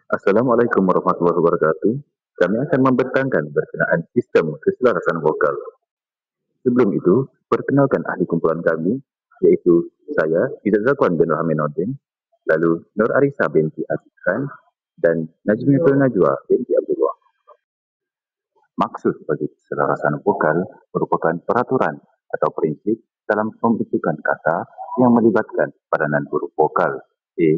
Assalamualaikum warahmatullahi wabarakatuh. Kami akan membentangkan berkenaan sistem keselarasan vokal. Sebelum itu, perkenalkan ahli kumpulan kami, iaitu saya, Izzat Zakwan bin Rahmanuddin, lalu Nur Arisa binti Aziz Khan, dan Najmiatul Najwa binti Abdullah. Maksud bagi keselarasan vokal merupakan peraturan atau prinsip dalam pembentukan kata yang melibatkan padanan huruf vokal A,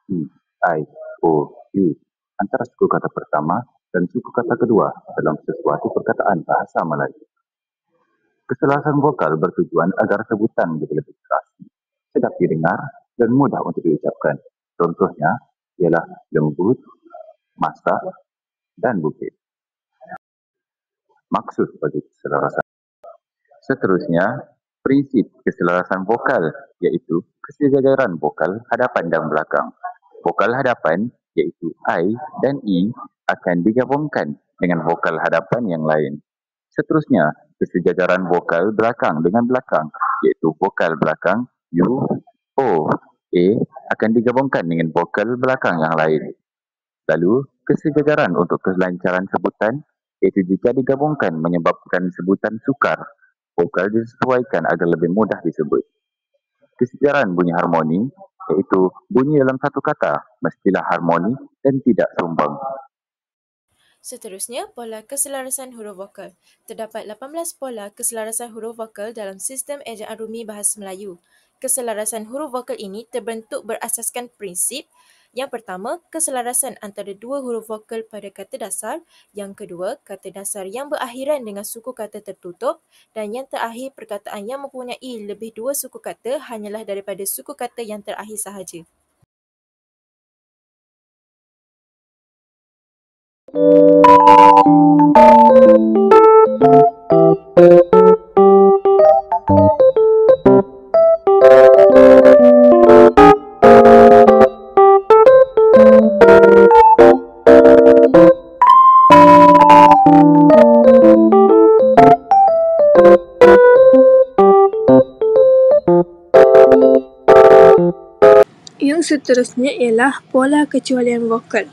E, I, O, U antara suku kata pertama dan suku kata kedua dalam sesuatu perkataan bahasa Melayu. Keselarasan vokal bertujuan agar sebutan menjadi lebih keras, sedap didengar dan mudah untuk diucapkan. Contohnya ialah lembut, masak dan bukit. Maksud bagi keselarasan. Seterusnya, prinsip keselarasan vokal iaitu kesejajaran vokal hadapan dan belakang. Vokal hadapan iaitu I dan E akan digabungkan dengan vokal hadapan yang lain. Seterusnya, kesejajaran vokal belakang dengan belakang iaitu vokal belakang U, O, A akan digabungkan dengan vokal belakang yang lain. Lalu, kesejajaran untuk kelancaran sebutan iaitu jika digabungkan menyebabkan sebutan sukar, vokal disesuaikan agar lebih mudah disebut. Kesejajaran bunyi harmoni iaitu bunyi dalam satu kata mestilah harmoni dan tidak sumbang. Seterusnya, pola keselarasan huruf vokal. Terdapat 18 pola keselarasan huruf vokal dalam sistem ejaan rumi bahasa Melayu. Keselarasan huruf vokal ini terbentuk berasaskan prinsip. Yang pertama, keselarasan antara dua huruf vokal pada kata dasar. Yang kedua, kata dasar yang berakhiran dengan suku kata tertutup. Dan yang terakhir, perkataan yang mempunyai lebih dua suku kata hanyalah daripada suku kata yang terakhir sahaja. Yang seterusnya ialah pola kecualian vokal.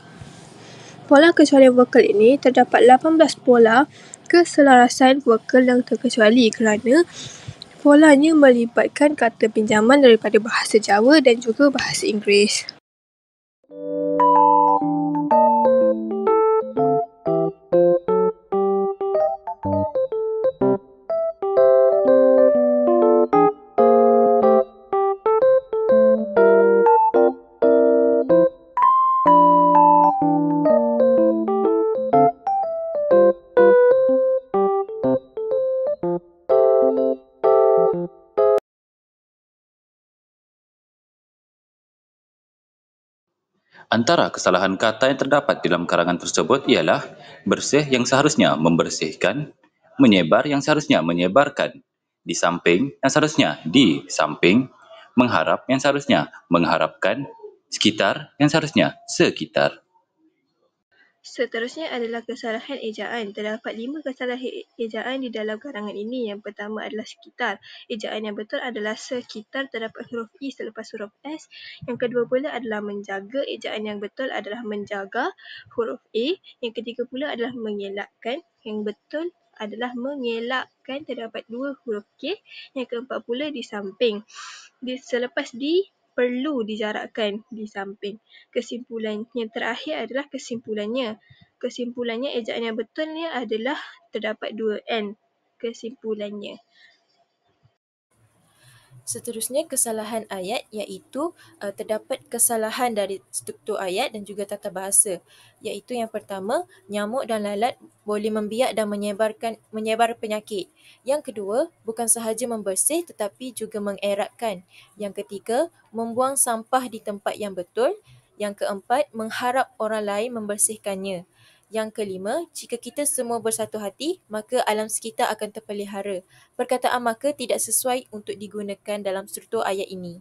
Pola kecualian vokal ini terdapat 18 pola keselarasan vokal yang terkecuali kerana polanya melibatkan kata pinjaman daripada bahasa Jawa dan juga bahasa Inggeris. Antara kesalahan kata yang terdapat dalam karangan tersebut ialah bersih yang seharusnya membersihkan, menyebar yang seharusnya menyebarkan, di samping yang seharusnya di samping, mengharap yang seharusnya mengharapkan, sekitar yang seharusnya sekitar. Seterusnya adalah kesalahan ejaan. Terdapat 5 kesalahan ejaan di dalam karangan ini. Yang pertama adalah sekitar. Ejaan yang betul adalah sekitar, terdapat huruf I selepas huruf S. Yang kedua pula adalah menjaga. Ejaan yang betul adalah menjaga, huruf A. Yang ketiga pula adalah mengelakkan. Yang betul adalah mengelakkan, terdapat 2 huruf K. Yang keempat pula di samping. Selepas di, perlu dijarakkan di samping. Kesimpulan yang terakhir adalah kesimpulannya. Kesimpulannya ejaan yang betulnya adalah terdapat 2 N. Kesimpulannya. Seterusnya, kesalahan ayat iaitu terdapat kesalahan dari struktur ayat dan juga tata bahasa. Iaitu yang pertama, nyamuk dan lalat boleh membiak dan menyebar penyakit. Yang kedua, bukan sahaja membersih tetapi juga mengeratkan. Yang ketiga, membuang sampah di tempat yang betul. Yang keempat, mengharap orang lain membersihkannya. Yang kelima, jika kita semua bersatu hati, maka alam sekitar akan terpelihara. Perkataan maka tidak sesuai untuk digunakan dalam struktur ayat ini.